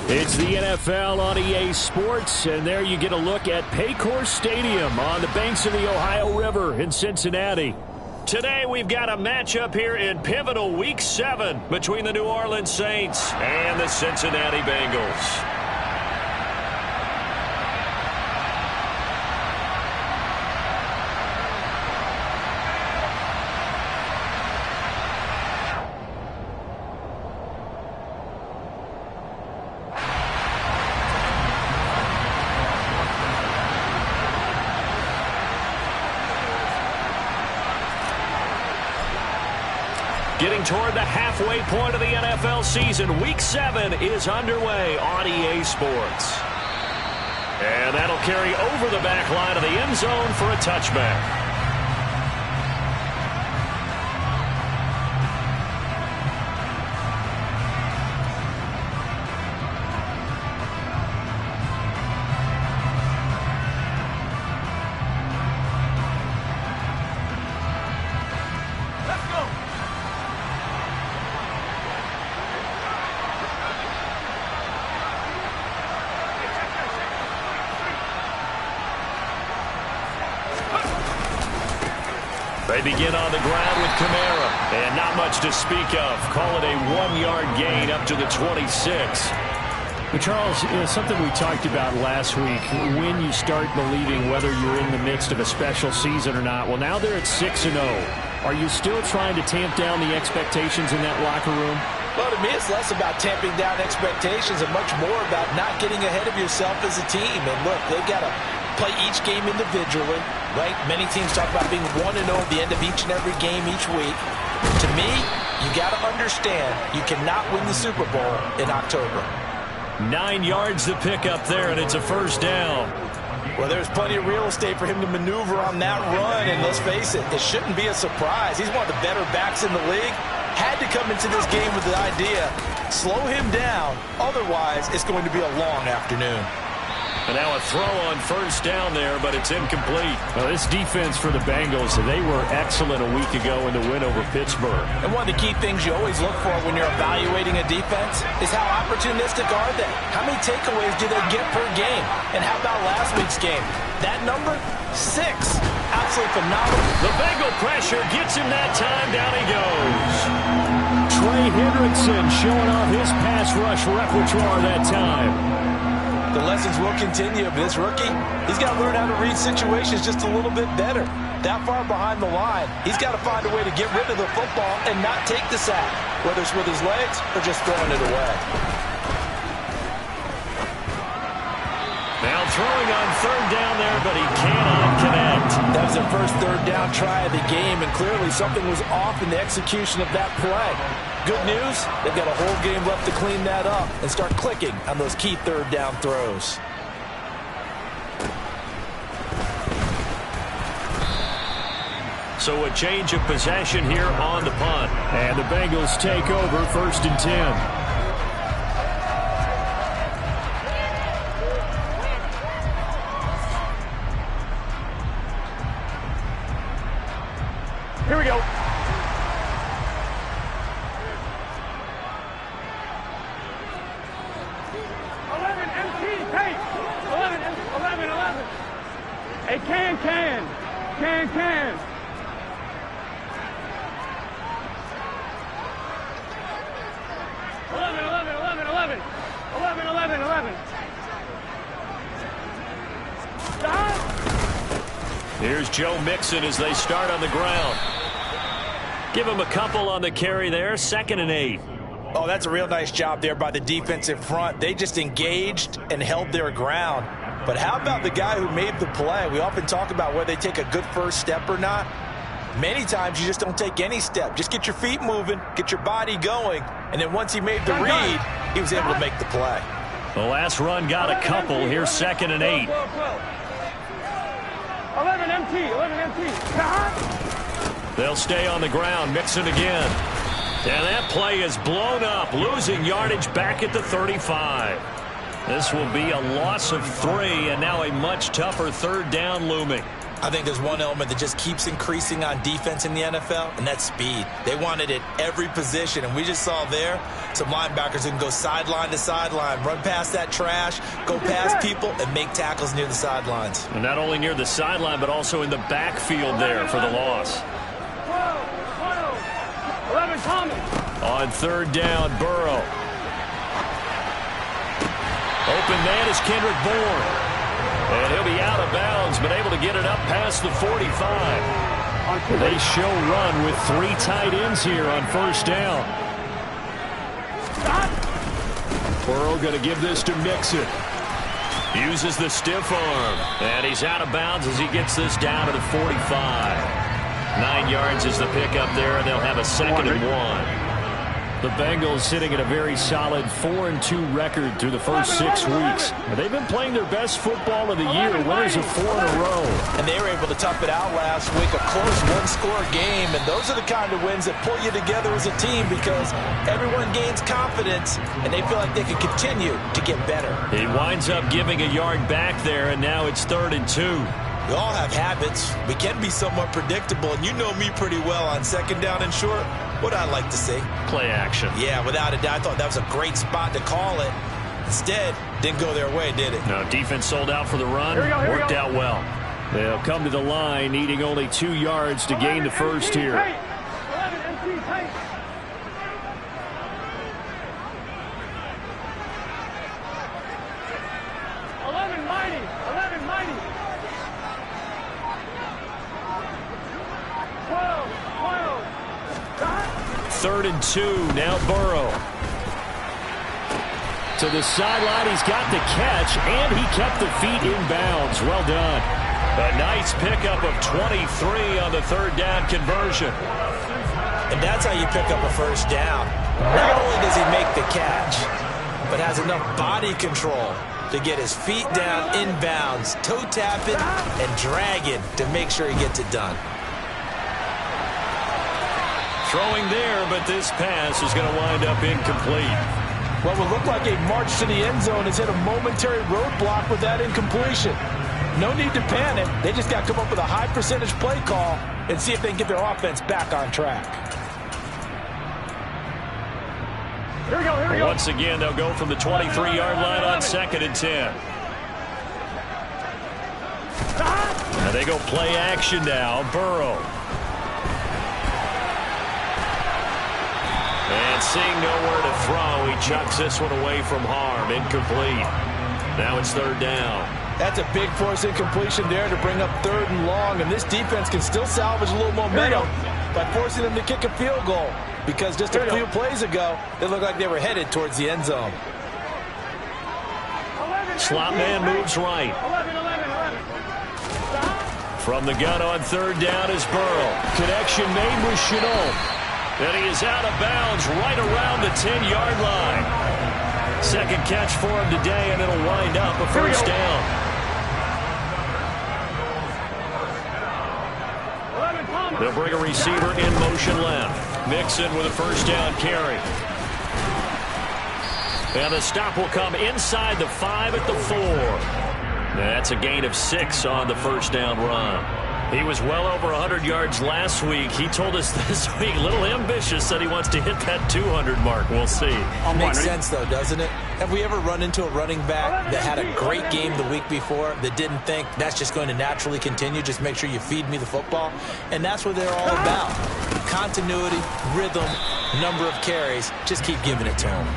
It's the NFL on EA Sports, and there you get a look at Paycor Stadium on the banks of the Ohio River in Cincinnati. Today we've got a matchup here in pivotal Week 7 between the New Orleans Saints and the Cincinnati Bengals. Getting toward the halfway point of the NFL season, Week 7 is underway on EA Sports. And that'll carry over the back line of the end zone for a touchback. They begin on the ground with Kamara, and not much to speak of. Call it a 1-yard gain up to the 26. But Charles, something we talked about last week, when you start believing whether you're in the midst of a special season or not. Well, now they're at 6-0. Are you still trying to tamp down the expectations in that locker room? Well, to me, it's less about tamping down expectations and much more about not getting ahead of yourself as a team. And look, they've got to play each game individually, right? Many teams talk about being 1-0 at the end of each and every game each week. To me, you got to understand you cannot win the Super Bowl in October. 9 yards to pick up there, and it's a first down. Well, there's plenty of real estate for him to maneuver on that run, and let's face it, it shouldn't be a surprise. He's one of the better backs in the league. Had to come into this game with the idea, slow him down, otherwise it's going to be a long afternoon. And now a throw on first down there, but it's incomplete. Well, this defense for the Bengals, they were excellent a week ago in the win over Pittsburgh. And one of the key things you always look for when you're evaluating a defense is how opportunistic are they? How many takeaways do they get per game? And how about last week's game? That number, 6. Absolutely phenomenal. The Bengal pressure gets him that time. Down he goes. Trey Hendrickson showing off his pass rush repertoire that time. The lessons will continue, but this rookie, he's got to learn how to read situations just a little bit better. That far behind the line, he's got to find a way to get rid of the football and not take the sack, whether it's with his legs or just throwing it away. Now throwing on third down there, but he cannot connect. That was their first third down try of the game, and clearly something was off in the execution of that play. Good news, they've got a whole game left to clean that up and start clicking on those key third down throws. So a change of possession here on the punt. And the Bengals take over 1st and 10. Here we go. 11 MT, hey! 11. Hey, can. 11. Here's Joe Mixon as they start on the ground. Give him a couple on the carry there. 2nd and 8. Oh, that's a real nice job there by the defensive front. They just engaged and held their ground. But how about the guy who made the play? We often talk about whether they take a good first step or not. Many times you just don't take any step. Just get your feet moving, get your body going, and then once he made the read, he was able to make the play. The last run got a couple. Here's 2nd and 8. 11 MT. They'll stay on the ground. Mixon again. And that play is blown up, losing yardage back at the 35. This will be a loss of 3, and now a much tougher 3rd down looming. I think there's one element that just keeps increasing on defense in the NFL, and that's speed. They want it at every position, and we just saw there some linebackers who can go sideline to sideline, run past that trash, go past people, and make tackles near the sidelines. And not only near the sideline, but also in the backfield there for the loss. 11 Thomas. On 3rd down, Burrow. Open man is Kendrick Bourne. And he'll be out of bounds, but able to get it up past the 45. They show run with 3 tight ends here on 1st down. Burrow going to give this to Mixon. Uses the stiff arm. And he's out of bounds as he gets this down to the 45. 9 yards is the pickup there, and they'll have a 2nd and 1. The Bengals sitting at a very solid 4-2 record through the first 6 weeks. They've been playing their best football of the year, winners of 4 in a row. And they were able to tough it out last week, a close one-score game. And those are the kind of wins that pull you together as a team because everyone gains confidence, and they feel like they can continue to get better. He winds up giving a yard back there, and now it's 3rd and 2. We all have habits. We can be somewhat predictable, and you know me pretty well on 2nd down and short. What I'd like to see. Play action. Yeah, without a doubt. I thought that was a great spot to call it. Instead, didn't go their way, did it? No, defense sold out for the run. Worked out well. They'll come to the line, needing only 2 yards to gain the first here. 11 MT tight. 11 mighty. 3rd and 2. Now Burrow. To the sideline. He's got the catch, and he kept the feet in bounds. Well done. A nice pickup of 23 on the 3rd down conversion. And that's how you pick up a 1st down. Not only does he make the catch, but has enough body control to get his feet down in bounds, toe tapping and dragging to make sure he gets it done. Throwing there, but this pass is going to wind up incomplete. What would look like a march to the end zone has hit a momentary roadblock with that incompletion. No need to panic. They just got to come up with a high percentage play call and see if they can get their offense back on track. Here we go. Once again, they'll go from the 23-yard line on 2nd and 10. Now they go play action now. Burrow. And seeing nowhere to throw, he chucks this one away from harm. Incomplete. Now it's 3rd down. That's a big force incompletion there to bring up 3rd and long, and this defense can still salvage a little momentum by forcing them to kick a field goal because just a few plays ago, they looked like they were headed towards the end zone. Slot man moves right. 11. From the gun on 3rd down is Burrow. Connection made with Shenault. And he is out of bounds right around the 10-yard line. 2nd catch for him today, and it'll wind up a 1st down. They'll bring a receiver in motion left. Mixon with a 1st down carry. And the stop will come inside the 5 at the 4. That's a gain of 6 on the 1st down run. He was well over 100 yards last week. He told us this week, a little ambitious, that he wants to hit that 200 mark. We'll see. Makes sense, though, doesn't it? Have we ever run into a running back that had a great game the week before that didn't think that's just going to naturally continue? Just make sure you feed me the football. And that's what they're all about. Continuity, rhythm, number of carries. Just keep giving it to him.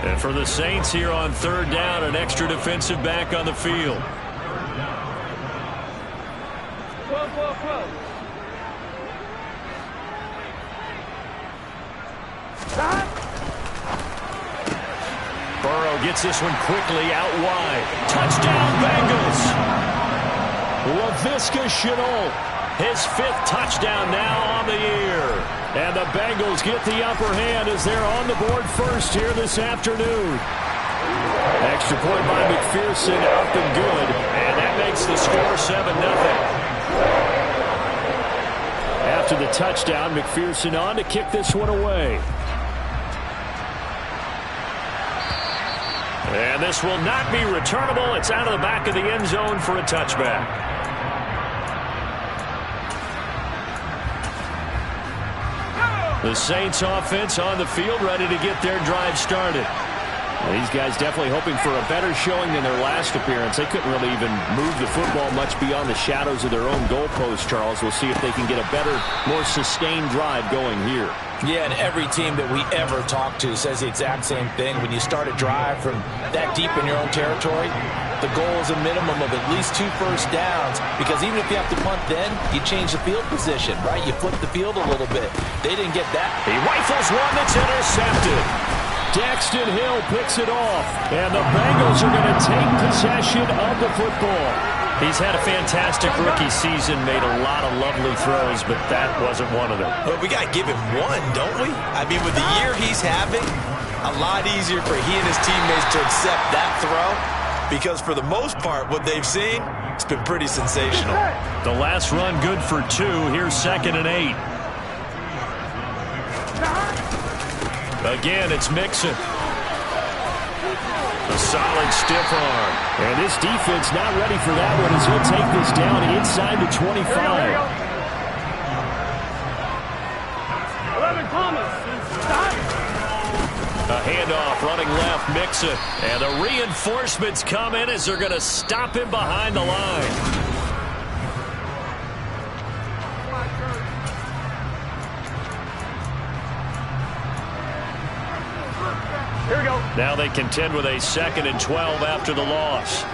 And for the Saints here on 3rd down, an extra defensive back on the field. 12. Burrow gets this one quickly out wide. Touchdown, Bengals. Laviska Shenault His 5th touchdown now on the year. And the Bengals get the upper hand as they're on the board first here this afternoon. Extra point by McPherson, up and good. And that makes the score 7-0. After the touchdown, McPherson on to kick this one away. And this will not be returnable. It's out of the back of the end zone for a touchback. The Saints offense on the field, ready to get their drive started. Well, these guys definitely hoping for a better showing than their last appearance. They couldn't really even move the football much beyond the shadows of their own goalpost, Charles. We'll see if they can get a better, more sustained drive going here. Yeah, and every team that we ever talk to says the exact same thing. When you start a drive from that deep in your own territory, the goal is a minimum of at least 2 first downs, because even if you have to punt then, you change the field position, right? You flip the field a little bit. They didn't get that. He rifles one that's intercepted. Daxton Hill picks it off, and the Bengals are going to take possession of the football. He's had a fantastic rookie season, made a lot of lovely throws, but that wasn't one of them. But we got to give him one, don't we? I mean, with the year he's having, a lot easier for he and his teammates to accept that throw, because for the most part, what they've seen, it's been pretty sensational. The last run good for 2. Here's 2nd and 8. Again, it's Mixon. A solid stiff arm. And this defense not ready for that one as he'll take this down inside the 25. 11 Thomas. Stop. A handoff running left, Mixon. And the reinforcements come in as they're going to stop him behind the line. Here we go. Now they contend with a 2nd and 12 after the loss.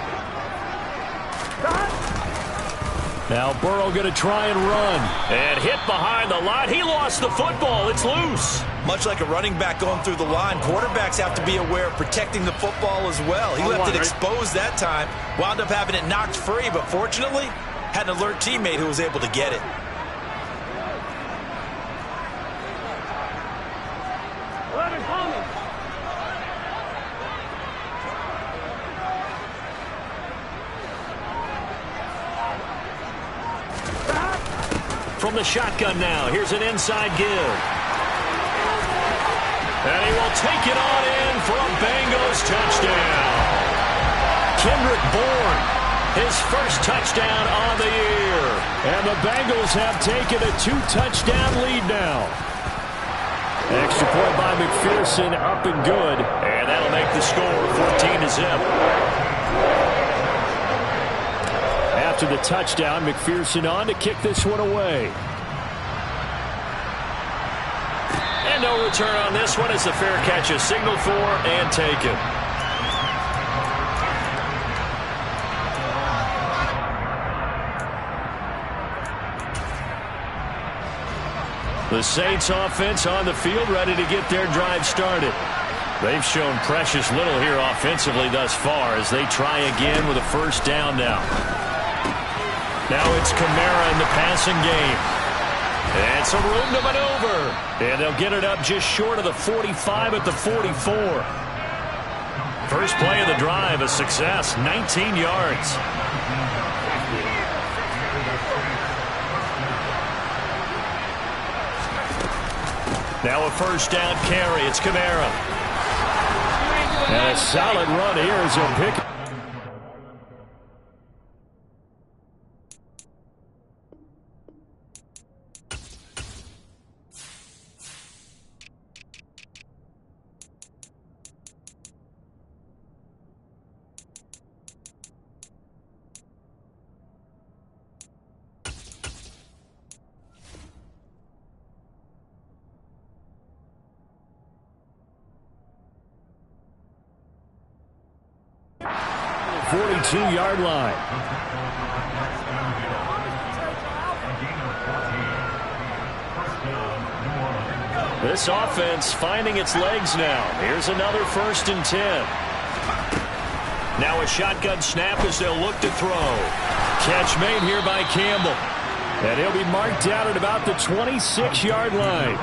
Now Burrow going to try and run. And hit behind the line. He lost the football. It's loose. Much like a running back going through the line, quarterbacks have to be aware of protecting the football as well. He left it exposed that time, wound up having it knocked free, but fortunately had an alert teammate who was able to get it. From the shotgun now, here's an inside give. And he will take it on in for a Bengals touchdown. Kendrick Bourne, his first touchdown on the year. And the Bengals have taken a 2-touchdown lead now. Extra point by McPherson, up and good. And that'll make the score 14-0. After the touchdown, McPherson on to kick this one away. And no return on this one as the fair catch is signaled for and taken. The Saints offense on the field, ready to get their drive started. They've shown precious little here offensively thus far as they try again with a first down now. Now it's Kamara in the passing game. And some room to maneuver. And they'll get it up just short of the 45 at the 44. First play of the drive, a success, 19 yards. Now a first down carry, it's Kamara. And a solid run here as he'll pick. The 42-yard line. This offense finding its legs now. Here's another 1st and 10. Now a shotgun snap as they'll look to throw. Catch made here by Campbell. And he'll be marked down at about the 26-yard line.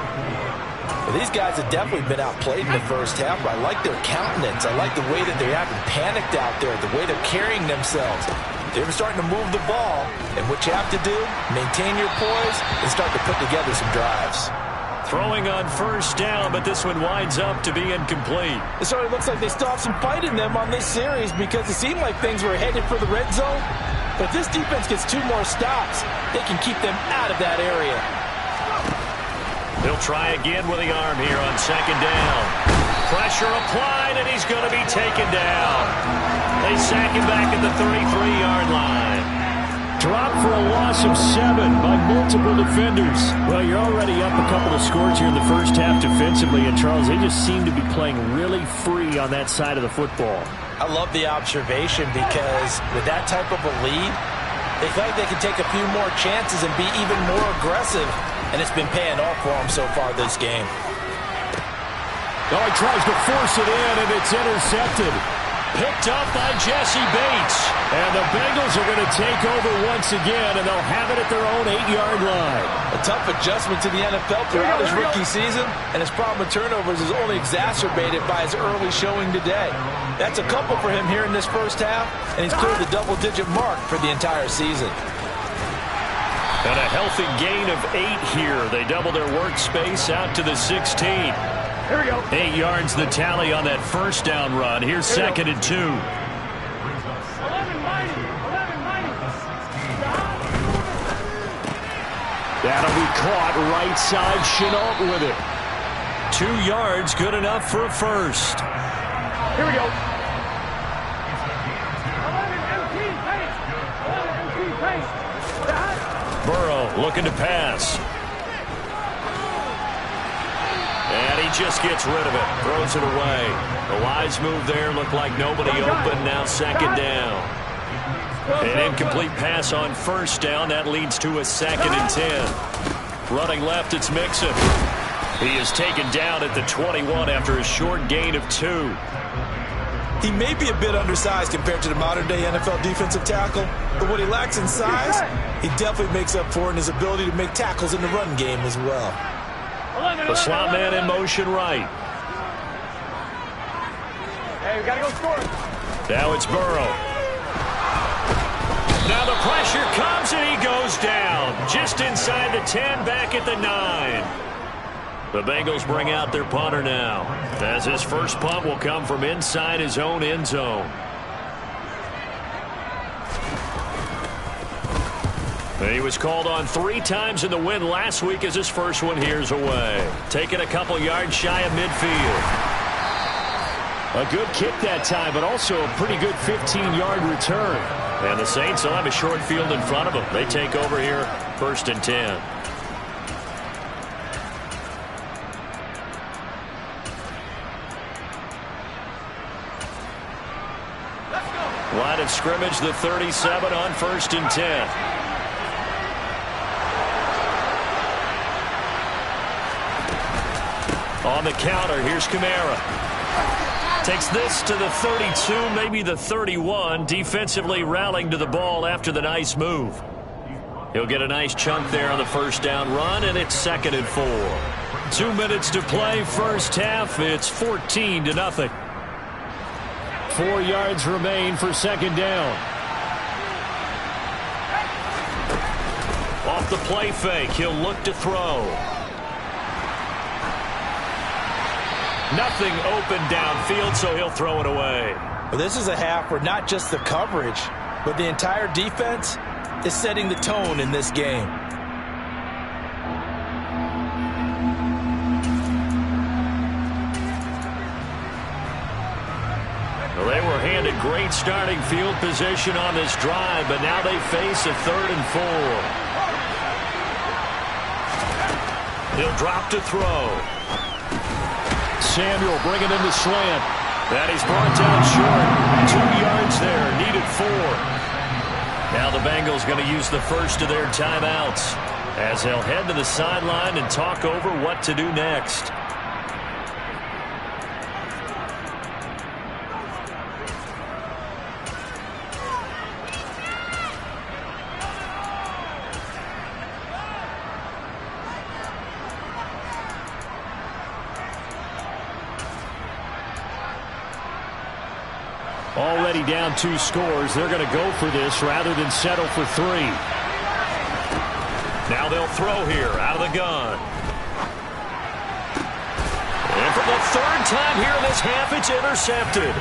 Well, these guys have definitely been outplayed in the first half, but I like their countenance. I like the way that they're acting panicked out there, the way they're carrying themselves. They're starting to move the ball, and what you have to do, maintain your poise and start to put together some drives. Throwing on first down, but this one winds up to be incomplete. It certainly looks like they still have some fight in them on this series because it seemed like things were headed for the red zone. But if this defense gets 2 more stops, they can keep them out of that area. He'll try again with the arm here on second down. Pressure applied, and he's going to be taken down. They sack him back at the 33-yard line. Dropped for a loss of 7 by multiple defenders. Well, you're already up a couple of scores here in the first half defensively, and Charles, they just seem to be playing really free on that side of the football. I love the observation because with that type of a lead, they feel like they can take a few more chances and be even more aggressive, and it's been paying off for them so far this game. Oh, he tries to force it in, and it's intercepted. Picked up by Jesse Bates. And the Bengals are going to take over once again, and they'll have it at their own 8-yard line. A tough adjustment to the NFL throughout his rookie season, and his problem with turnovers is only exacerbated by his early showing today. That's a couple for him here in this first half, and he's cleared the double-digit mark for the entire season. And a healthy gain of 8 here. They double their workspace out to the 16. Here we go. 8 yards the tally on that first down run. Here's second and 2. 11-90. That'll be caught right side. Chenault with it. 2 yards, good enough for a first. Here we go. 11 MP pace. Burrow looking to pass. And he just gets rid of it. Throws it away. A wise move there. Looked like nobody open. Now second down. An incomplete pass on first down. That leads to a second and 10. Running left, it's Mixon. He is taken down at the 21 after a short gain of 2. He may be a bit undersized compared to the modern-day NFL defensive tackle, but what he lacks in size, he definitely makes up for in his ability to make tackles in the run game as well. The slot man in motion right. Hey, we got to go score. Now it's Burrow. Now the pressure comes and he goes down. Just inside the 10, back at the 9. The Bengals bring out their punter now, as his first punt will come from inside his own end zone. He was called on 3 times in the win last week as his first one here's away. Taking a couple yards shy of midfield. A good kick that time, but also a pretty good 15-yard return. And the Saints will have a short field in front of them. They take over here, first and 10. Line of scrimmage, the 37 on first and 10. On the counter, here's Kamara. Takes this to the 32, maybe the 31. Defensively rallying to the ball after the nice move. He'll get a nice chunk there on the first down run, and it's second and 4. 2 minutes to play, first half. It's 14-0. 4 yards remain for second down. Off the play fake, he'll look to throw. Nothing open downfield, so he'll throw it away. Well, this is a half where not just the coverage, but the entire defense is setting the tone in this game. Well, they were handed great starting field position on this drive, but now they face a 3rd and 4. He'll drop to throw. Samuel bringing in the slant. That he's brought down short. 2 yards there, needed 4. Now the Bengals going to use the first of their timeouts as they'll head to the sideline and talk over what to do next. Already down 2 scores. They're going to go for this rather than settle for 3. Now they'll throw here out of the gun. And for the 3rd time here in this half, it's intercepted.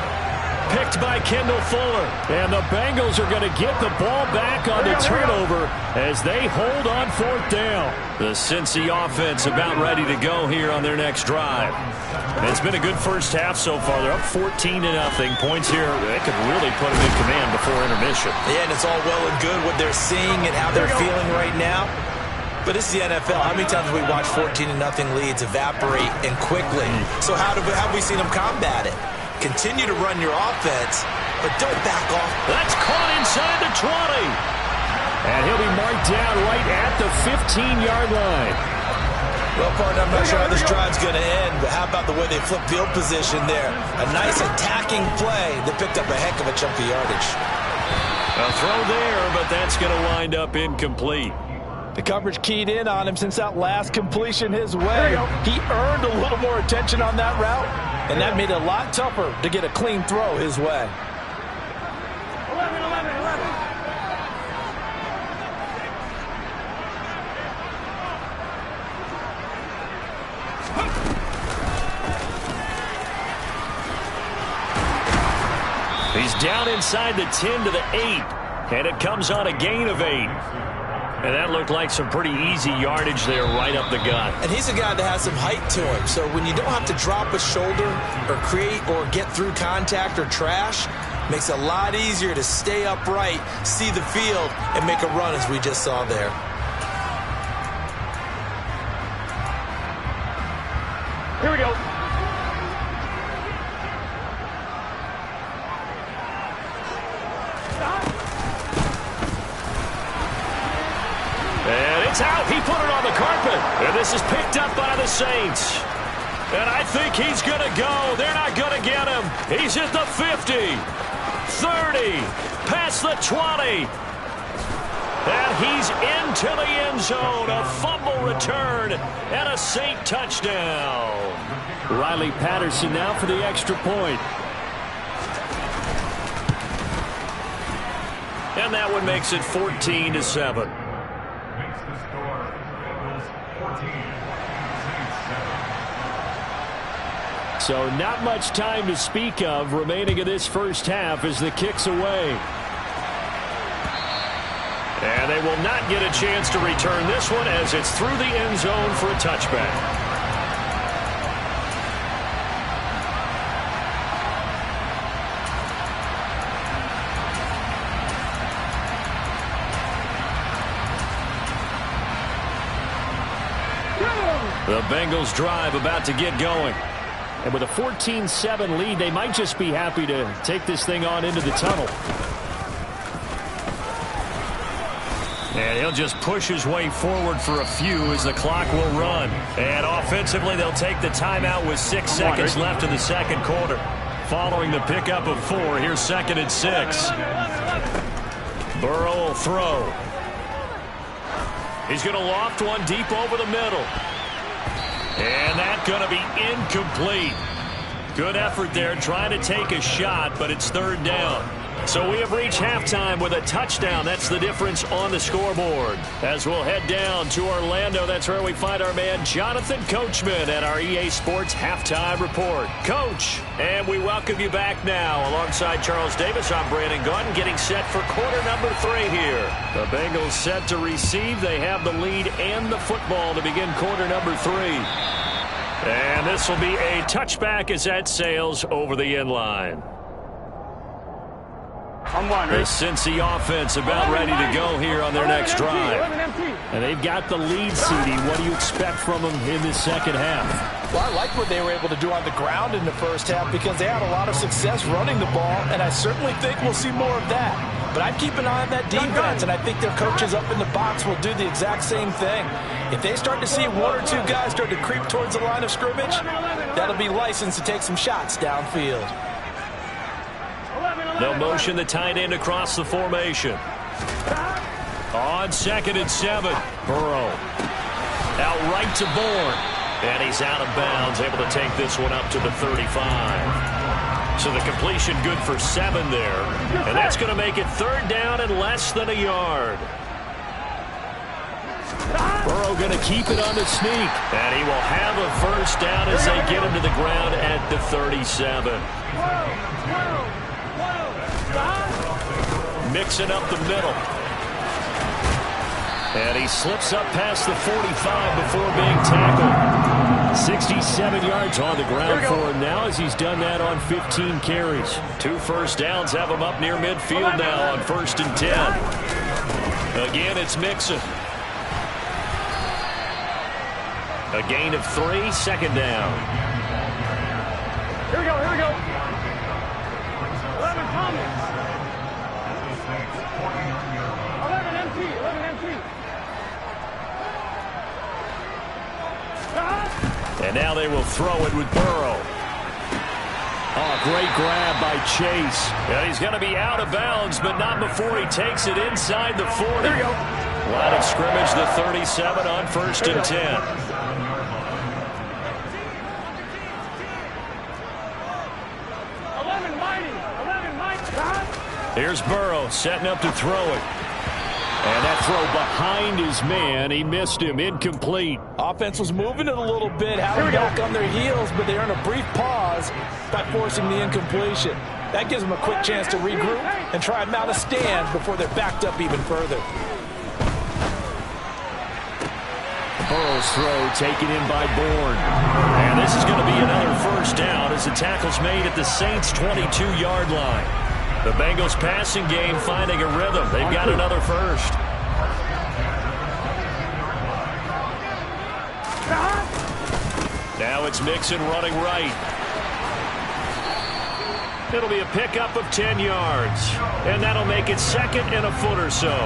Picked by Kendall Fuller. And the Bengals are going to get the ball back on the turnover as they hold on 4th down. The Cincy offense about ready to go here on their next drive. It's been a good first half so far. They're up 14-0. Points here, they could really put them in command before intermission. Yeah, and it's all well and good what they're seeing and how they're feeling right now. But it's the NFL. How many times have we watched 14-0 leads evaporate and quickly? So how have we seen them combat it? Continue to run your offense, but don't back off. That's caught inside the 20. And he'll be marked down right at the 15-yard line. Well, partner, I'm not sure how this drive's going to end, but how about the way they flip field position there? A nice attacking play that picked up a heck of a chunk of yardage. A throw there, but that's going to wind up incomplete. The coverage keyed in on him since that last completion his way. He earned a little more attention on that route, and that made it a lot tougher to get a clean throw his way. 11. He's down inside the 10 to the 8, and it comes on a gain of 8. And that looked like some pretty easy yardage there right up the gut. And he's a guy that has some height to him. So when you don't have to drop a shoulder or create or get through contact or trash, makes it a lot easier to stay upright, see the field, and make a run as we just saw there. Here we go. And it's out. He put it on the carpet. And this is picked up by the Saints. And I think he's going to go. They're not going to get him. He's at the 50, 30, past the 20. And he's into the end zone. A fumble return and a Saint touchdown. Riley Patterson now for the extra point. And that one makes it 14-7. So not much time to speak of remaining in this first half as the kick's away. And they will not get a chance to return this one as it's through the end zone for a touchback. The Bengals drive about to get going. And with a 14-7 lead, they might just be happy to take this thing on into the tunnel. And he'll just push his way forward for a few as the clock will run. And offensively, they'll take the timeout with 6 seconds left in the second quarter. Following the pickup of 4, here's 2nd and 6. Burrow will throw. He's going to loft one deep over the middle. And that's going to be incomplete. Good effort there trying to take a shot, but it's 3rd down. So we have reached halftime with a touchdown. That's the difference on the scoreboard. As we'll head down to Orlando, that's where we find our man Jonathan Coachman at our EA Sports Halftime Report. Coach, and we welcome you back now. Alongside Charles Davis, I'm Brandon Gunn, getting set for quarter number 3 here. The Bengals set to receive. They have the lead and the football to begin quarter number 3. And this will be a touchback as that sails over the end line. The Cincy offense about ready to go here on their next drive. And they've got the lead, CD. What do you expect from them in this second half? Well, I like what they were able to do on the ground in the first half because they had a lot of success running the ball, and I certainly think we'll see more of that. But I'd keep an eye on that defense, and I think their coaches up in the box will do the exact same thing. If they start to see 1 or 2 guys start to creep towards the line of scrimmage, that'll be licensed to take some shots downfield. They'll motion the tight end across the formation. On 2nd and 7, Burrow. Out right to Bourne. And he's out of bounds, able to take this one up to the 35. So the completion good for 7 there. And that's going to make it 3rd down and less than a yard. Burrow going to keep it on the sneak. And he will have a 1st down as they get him to the ground at the 37. Mixing up the middle. And he slips up past the 45 before being tackled. 67 yards on the ground for him now as he's done that on 15 carries. 2 first downs have him up near midfield now on 1st and 10. Again, it's Mixon. A gain of 3, 2nd down. Here we go, here we go. 11 Thomas. 11 MT, 11 MT. And now they will throw it with Burrow. Oh, great grab by Chase. And he's going to be out of bounds, but not before he takes it inside the 40. Here we go. Line of scrimmage, the 37 on 1st and 10. Here's Burrow setting up to throw it. And that throw behind his man. He missed him. Incomplete. Offense was moving it a little bit, having back on their heels, but they earn a brief pause by forcing the incompletion. That gives them a quick chance to regroup and try and mount a stand before they're backed up even further. Burrow's throw taken in by Bourne. And this is going to be another 1st down as the tackle's made at the Saints' 22-yard line. The Bengals passing game finding a rhythm. They've got another 1st. Now it's Mixon running right. It'll be a pickup of 10 yards. And that'll make it 2nd and a foot or so.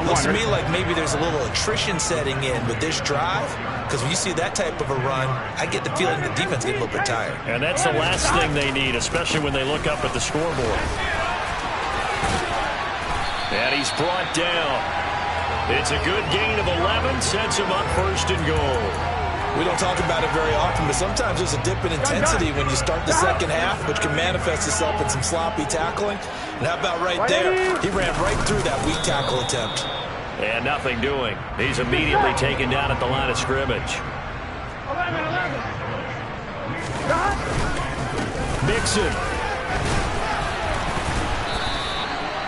Looks to me like maybe there's a little attrition setting in with this drive. Because when you see that type of a run, I get the feeling the defense getting a little bit tired. And that's the last thing they need, especially when they look up at the scoreboard. And he's brought down. It's a good gain of 11, sets him up 1st and goal. We don't talk about it very often, but sometimes there's a dip in intensity when you start the 2nd half, which can manifest itself in some sloppy tackling. And how about right there? He ran right through that weak tackle attempt. And nothing doing. He's immediately taken down at the line of scrimmage. 11. Mixon.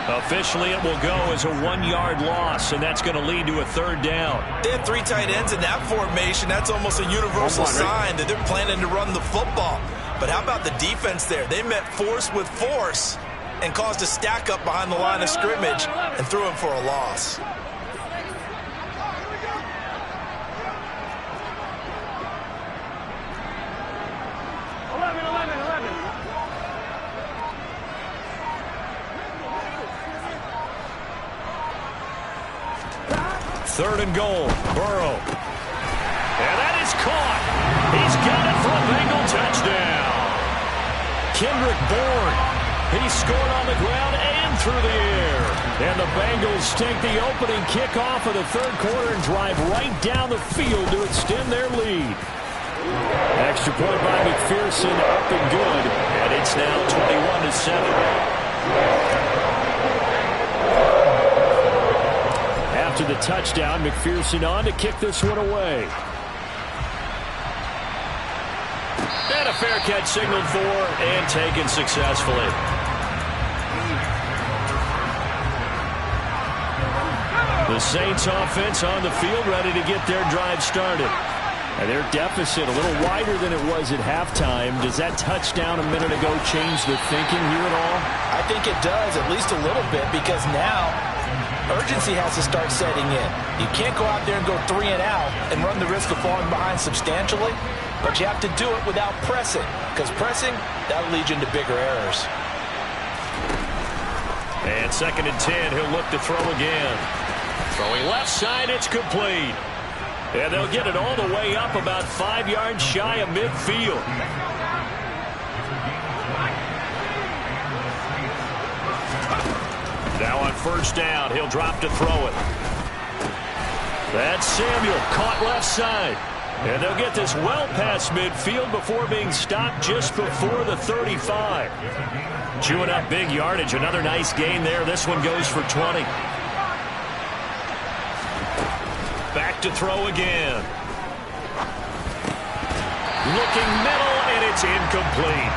Officially, it will go as a 1-yard loss, and that's going to lead to a 3rd down. They have 3 tight ends in that formation. That's almost a universal sign that they're planning to run the football. But how about the defense there? They met force with force and caused a stack up behind the line of scrimmage and threw him for a loss. Third and goal, Burrow. And that is caught. He's got it for a Bengal touchdown. Kendrick Bourne. He scored on the ground and through the air. And the Bengals take the opening kickoff of the 3rd quarter and drive right down the field to extend their lead. Extra point by McPherson, up and good. And it's now 21-7. After the touchdown, McPherson on to kick this one away. And a fair catch signaled for and taken successfully. The Saints offense on the field ready to get their drive started. And their deficit a little wider than it was at halftime. Does that touchdown a minute ago change the thinking here at all? I think it does, at least a little bit, because now urgency has to start setting in. You can't go out there and go 3 and out and run the risk of falling behind substantially, but you have to do it without pressing, because pressing, that'll lead you into bigger errors. And 2nd and 10, he'll look to throw again. Throwing left side, it's complete. And they'll get it all the way up about 5 yards shy of midfield. Now on 1st down, he'll drop to throw it. That's Samuel, caught left side. And they'll get this well past midfield before being stopped just before the 35. Chewing up big yardage. Another nice gain there. This one goes for 20. Back to throw again. Looking middle, and it's incomplete.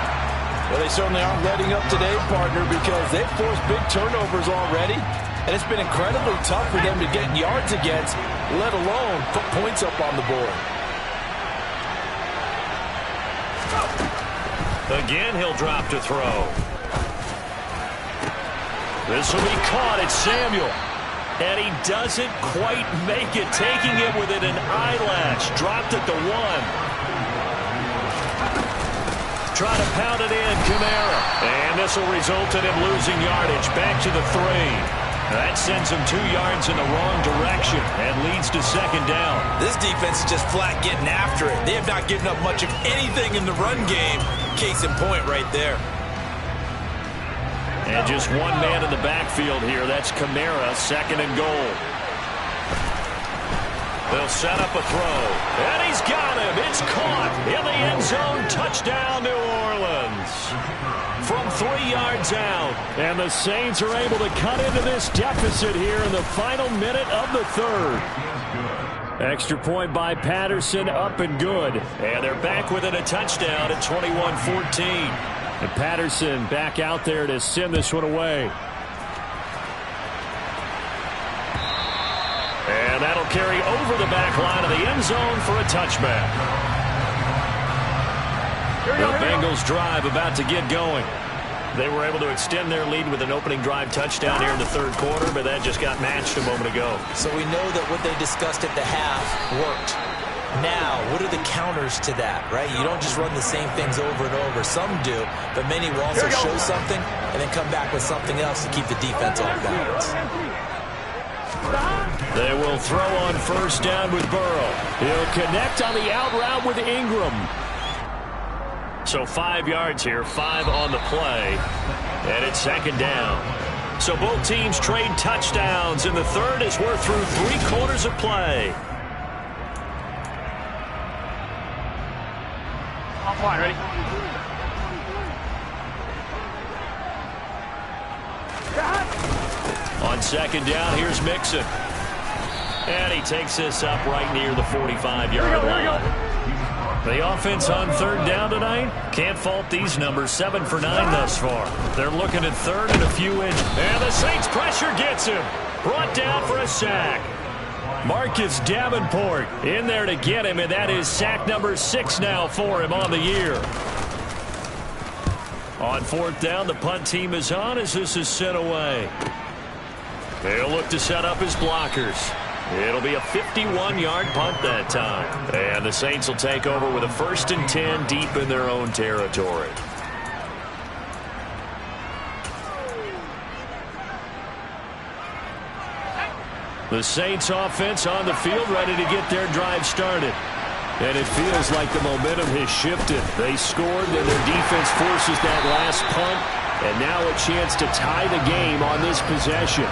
Well, they certainly aren't letting up today, partner, because they've forced big turnovers already, and it's been incredibly tough for them to get yards against, let alone put points up on the board. Again, he'll drop to throw. This will be caught. It's Samuel. And he doesn't quite make it, taking it within an eyelash. Dropped at the 1. Try to pound it in, Kamara. And this will result in him losing yardage. Back to the 3. That sends him 2 yards in the wrong direction and leads to second down. This defense is just flat getting after it. They have not given up much of anything in the run game. Case in point right there. And just one man in the backfield here. That's Kamara, second and goal. They'll set up a throw. And he's got him. It's caught in the end zone. Touchdown, New Orleans. From 3 yards out. And the Saints are able to cut into this deficit here in the final minute of the 3rd. Extra point by Patterson, up and good. And they're back within a touchdown at 21-14. And Patterson back out there to send this one away. And that'll carry over the back line of the end zone for a touchback. The Bengals drive about to get going. They were able to extend their lead with an opening drive touchdown here in the 3rd quarter, but that just got matched a moment ago. So we know that what they discussed at the half worked. Now, what are the counters to that, right? You don't just run the same things over and over. Some do, but many will also show something and then come back with something else to keep the defense off balance. They will throw on first down with Burrow. He'll connect on the out route with Ingram. So 5 yards here, 5 on the play, and it's second down. So both teams trade touchdowns in the 3rd as we're through 3 quarters of play. Fine, ready? On second down, here's Mixon. And he takes this up right near the 45-yard line. The offense on 3rd down tonight, can't fault these numbers. 7 for 9 thus far. They're looking at 3rd and a few inches. And the Saints pressure gets him. Brought down for a sack. Marcus Davenport in there to get him, and that is sack number 6 now for him on the year. On 4th down, the punt team is on as this is sent away. They'll look to set up his blockers. It'll be a 51-yard punt that time. And the Saints will take over with a 1st and 10 deep in their own territory. The Saints offense on the field ready to get their drive started. And it feels like the momentum has shifted. They scored, and their defense forces that last punt. And now a chance to tie the game on this possession.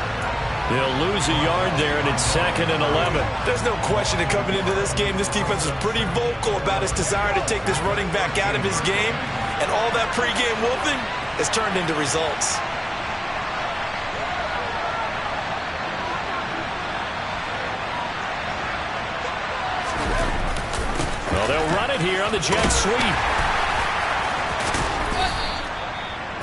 They'll lose a yard there, and it's 2nd and 11. There's no question that coming into this game, this defense is pretty vocal about its desire to take this running back out of his game. And all that pregame whooping has turned into results. Well, they'll run it here on the jet sweep.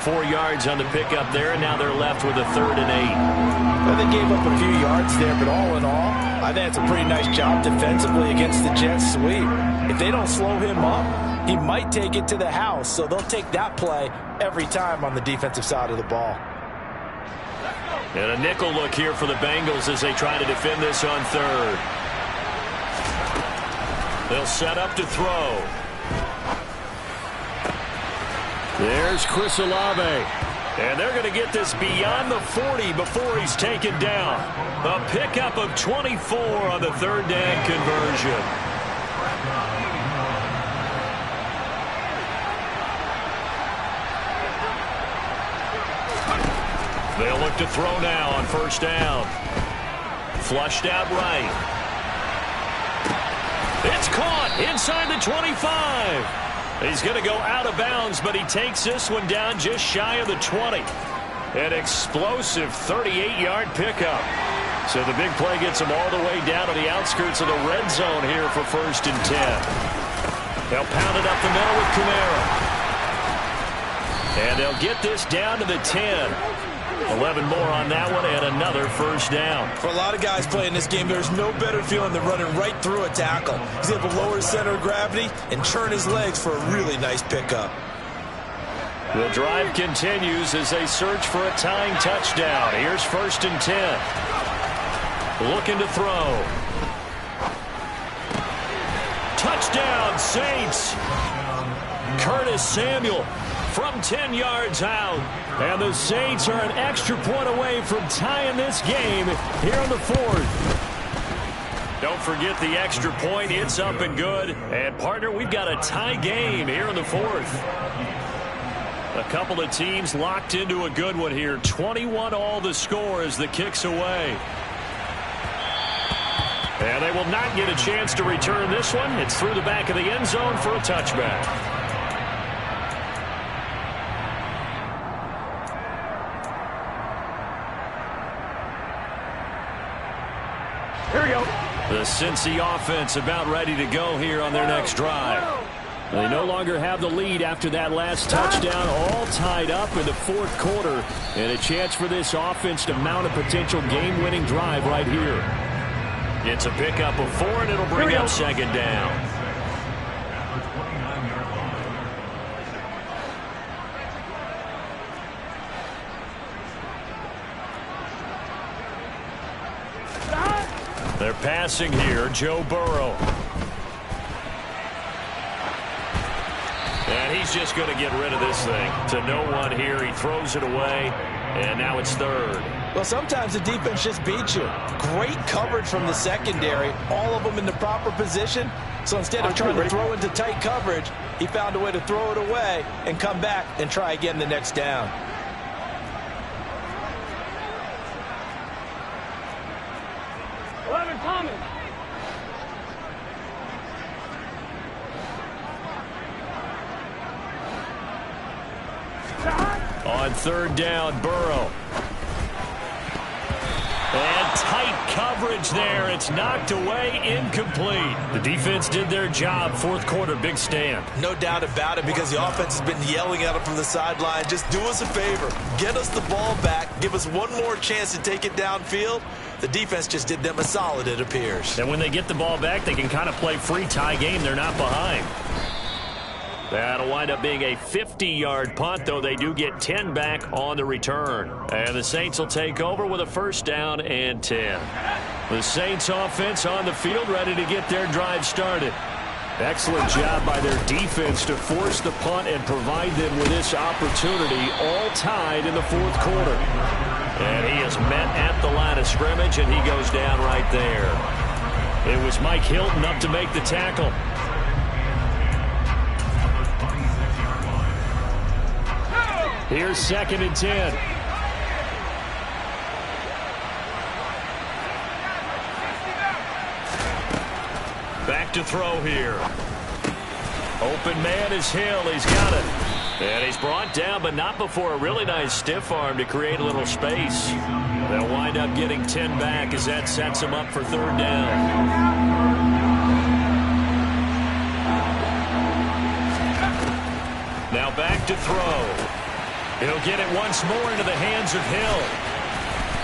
4 yards on the pickup there, and now they're left with a 3rd and 8. Well, they gave up a few yards there, but all in all, I think it's a pretty nice job defensively against the jet sweep. If they don't slow him up, he might take it to the house, so they'll take that play every time on the defensive side of the ball. And a nickel look here for the Bengals as they try to defend this on 3rd. They'll set up to throw. There's Chris Olave. And they're going to get this beyond the 40 before he's taken down. A pickup of 24 on the 3rd down conversion. They'll look to throw now on 1st down. Flushed out right. It's caught inside the 25. He's going to go out of bounds, but he takes this one down just shy of the 20. An explosive 38-yard pickup. So the big play gets him all the way down to the outskirts of the red zone here for 1st and 10. They'll pound it up the middle with Kamara. And they'll get this down to the 10. 11 more on that one and another 1st down. For a lot of guys playing this game, there's no better feeling than running right through a tackle. He's able to lower his center of gravity and churn his legs for a really nice pickup. The drive continues as they search for a tying touchdown. Here's 1st and 10. Looking to throw. Touchdown, Saints. Curtis Samuel from 10 yards out. And the Saints are an extra point away from tying this game here in the 4th. Don't forget the extra point. It's up and good. And, partner, we've got a tie game here in the 4th. A couple of teams locked into a good one here. 21-all the score as the kick's away. And they will not get a chance to return this one. It's through the back of the end zone for a touchback. Here we go. The Cincy offense about ready to go here on their next drive. They no longer have the lead after that last touchdown, all tied up in the 4th quarter. And a chance for this offense to mount a potential game-winning drive right here. It's a pickup of 4, and it'll bring up 2nd down. They're passing here, Joe Burrow. And he's just going to get rid of this thing. To no one here. He throws it away, and now it's 3rd. Well, sometimes the defense just beats you. Great coverage from the secondary. All of them in the proper position. So instead of trying to throw into tight coverage, he found a way to throw it away and come back and try again the next down. Coming. On 3rd down, Burrow. And tight coverage there. It's knocked away, incomplete. The defense did their job. 4th quarter, big stand. No doubt about it, because the offense has been yelling at him from the sideline. Just do us a favor. Get us the ball back. Give us one more chance to take it downfield. The defense just did them a solid, it appears. And when they get the ball back, they can kind of play free tie game. They're not behind. That'll wind up being a 50-yard punt, though they do get 10 back on the return. And the Saints will take over with a 1st down and 10. The Saints offense on the field ready to get their drive started. Excellent job by their defense to force the punt and provide them with this opportunity, all tied in the 4th quarter. And he is met at the line of scrimmage, and he goes down right there. It was Mike Hilton up to make the tackle. Here's 2nd and 10. Back to throw here. Open man is Hill. He's got it. And he's brought down, but not before a really nice stiff arm to create a little space. They'll wind up getting 10 back as that sets him up for 3rd down. Now back to throw. He'll get it once more into the hands of Hill.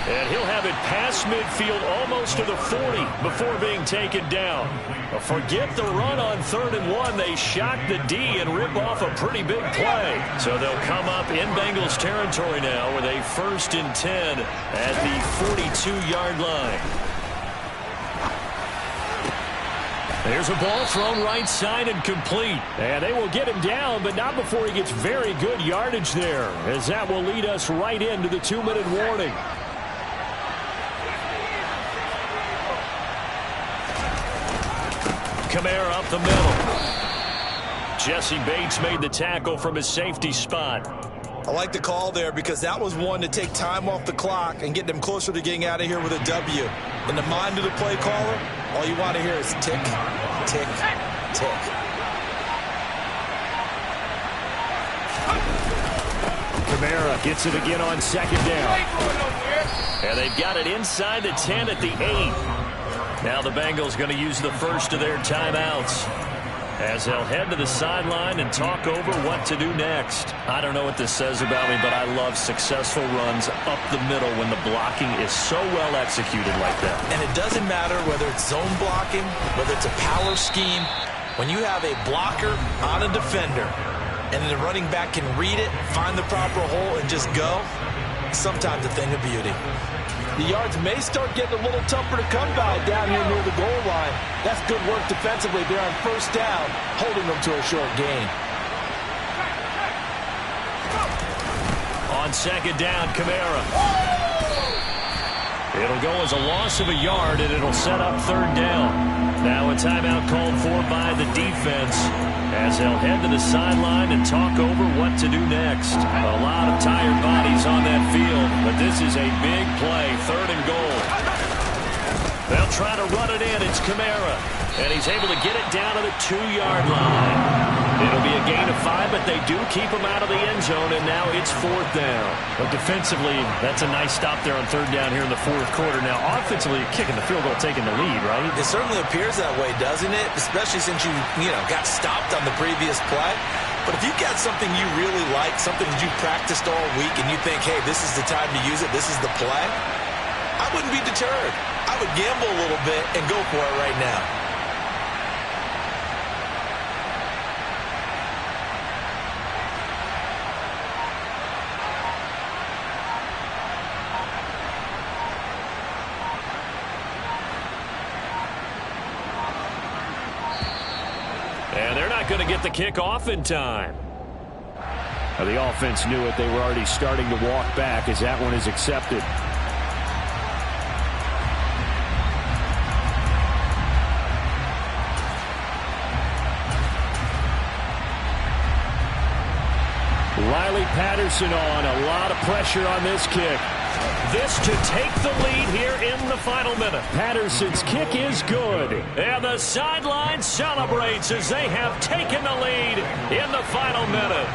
And he'll have it past midfield almost to the 40 before being taken down. But forget the run on 3rd and 1. They shock the D and rip off a pretty big play. So they'll come up in Bengals territory now with a 1st and 10 at the 42-yard line. There's a ball thrown right side and complete. And they will get him down, but not before he gets very good yardage there, as that will lead us right into the 2-minute warning. Kamara up the middle. Jesse Bates made the tackle from his safety spot. I like the call there because that was one to take time off the clock and get them closer to getting out of here with a W. In the mind of the play caller, all you want to hear is tick, tick, tick. Kamara gets it again on second down. And they've got it inside the 10 at the 8. Now the Bengals going to use the first of their timeouts as they'll head to the sideline and talk over what to do next. I don't know what this says about me, but I love successful runs up the middle when the blocking is so well executed like that. And it doesn't matter whether it's zone blocking, whether it's a power scheme. When you have a blocker on a defender and the running back can read it, find the proper hole, and just go, sometimes a thing of beauty. The yards may start getting a little tougher to come by down here near the goal line. That's good work defensively there on first down, holding them to a short gain. On second down, Kamara. It'll go as a loss of a yard, and it'll set up third down. Now a timeout called for by the defense as they'll head to the sideline and talk over what to do next. A lot of tired bodies on that field, but this is a big play, third and goal. They'll try to run it in. It's Kamara, and he's able to get it down to the 2-yard line. It'll be a gain of 5, but they do keep him out of the end zone, and now it's fourth down. But defensively, that's a nice stop there on third down here in the fourth quarter. Now, offensively, kicking the field goal, taking the lead, right? It certainly appears that way, doesn't it? Especially since you got stopped on the previous play. But if you've got something you really like, something that you practiced all week, and you think, hey, this is the time to use it, this is the play, I wouldn't be deterred. I would gamble a little bit and go for it right now. And they're not going to get the kickoff in time. Now, the offense knew it. They were already starting to walk back as that one is accepted. Riley Patterson on. A lot of pressure on this kick. This to take the lead here in the final minute. Patterson's kick is good. And the sideline celebrates as they have taken the lead in the final minute.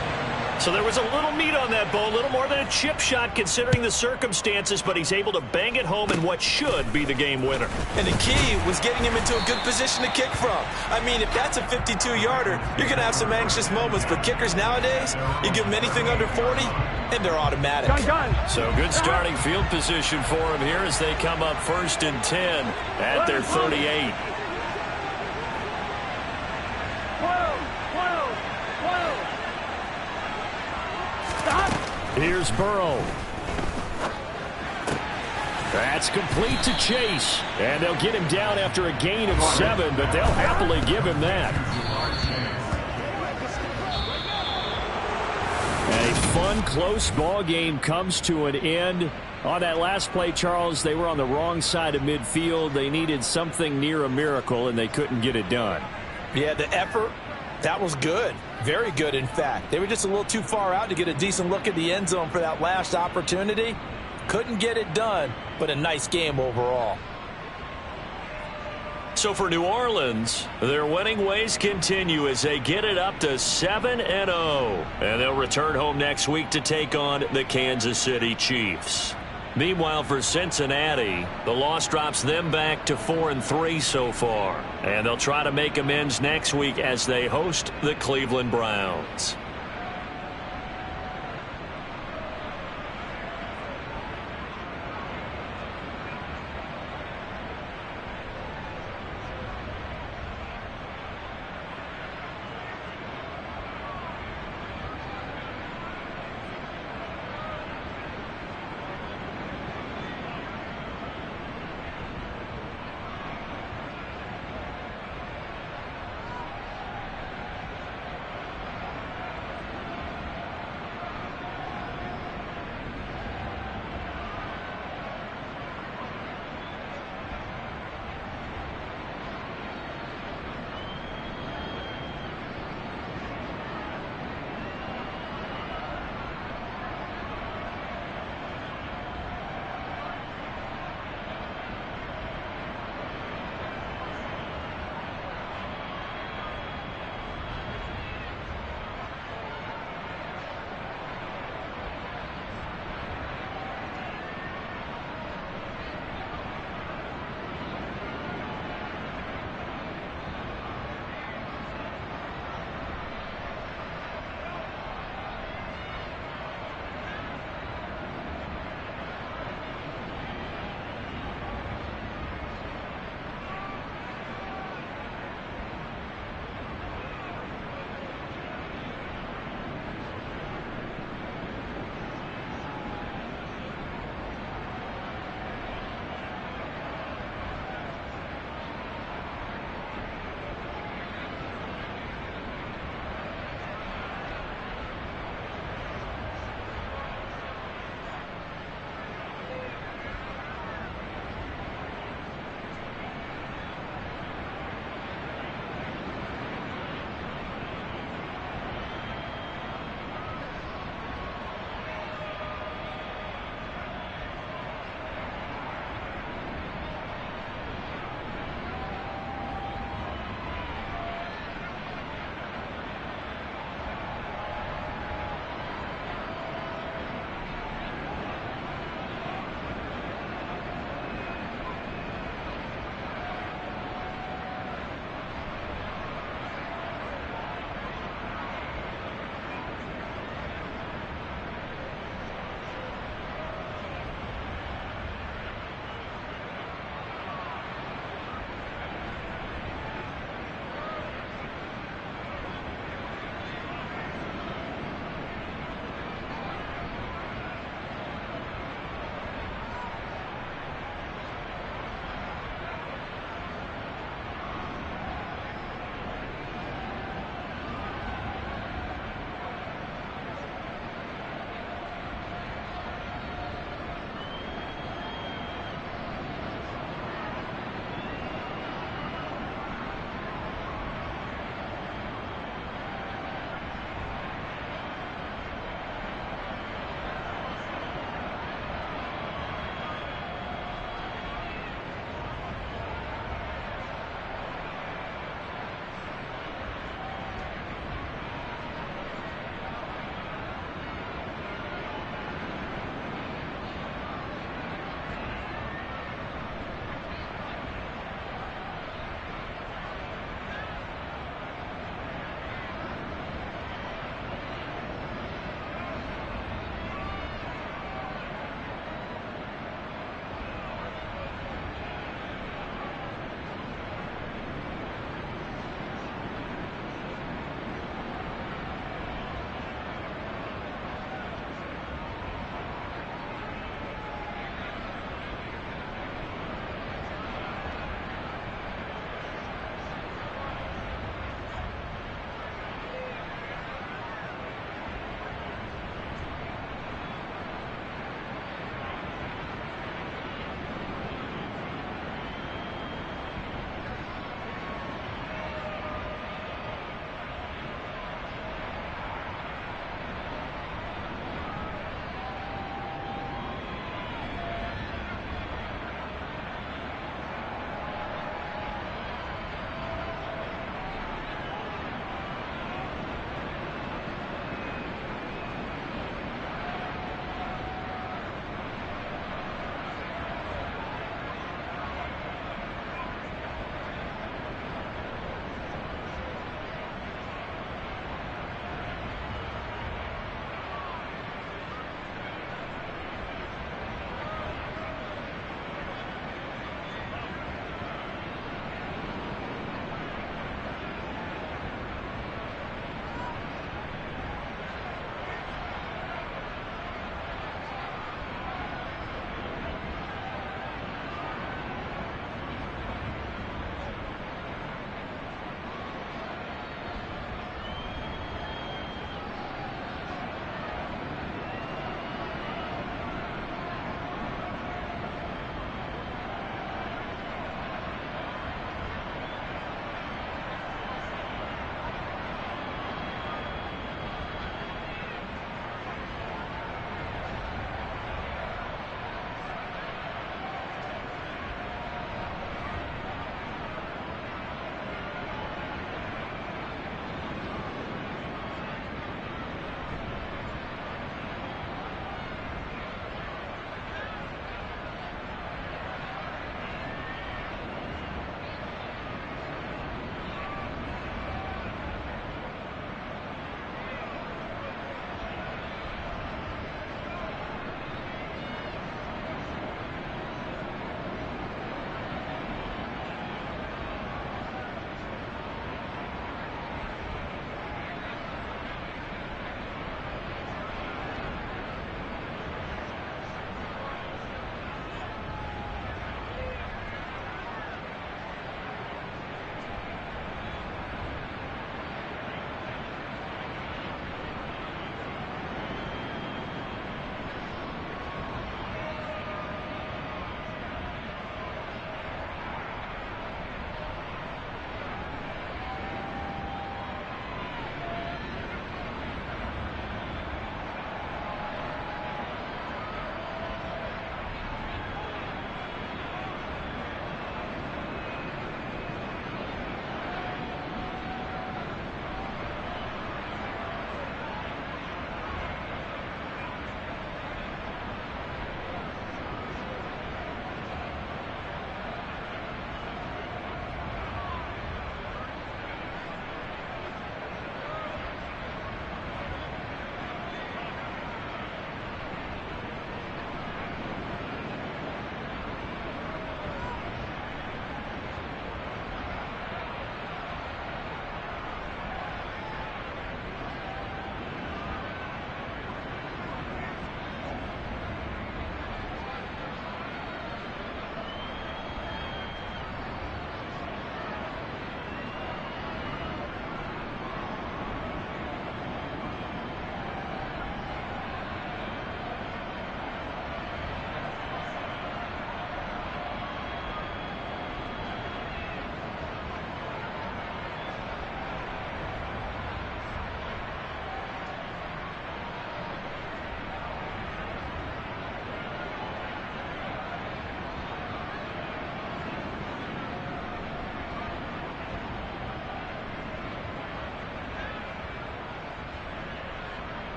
So there was a little meat on that bone, a little more than a chip shot considering the circumstances, but he's able to bang it home in what should be the game winner. And the key was getting him into a good position to kick from. I mean, if that's a 52-yarder, you're going to have some anxious moments, but kickers nowadays, you give them anything under 40, and they're automatic. So good starting field position for him here as they come up 1st and 10 at their 38. Here's Burrow. That's complete to Chase. And they'll get him down after a gain of 7, but they'll happily give him that. And a fun, close ball game comes to an end. On that last play, Charles, they were on the wrong side of midfield. They needed something near a miracle, and they couldn't get it done. Yeah, the effort, that was good. Very good, in fact. They were just a little too far out to get a decent look at the end zone for that last opportunity. Couldn't get it done, but a nice game overall. So for New Orleans, their winning ways continue as they get it up to 7-0. And they'll return home next week to take on the Kansas City Chiefs. Meanwhile, for Cincinnati, the loss drops them back to 4-3 so far. And they'll try to make amends next week as they host the Cleveland Browns.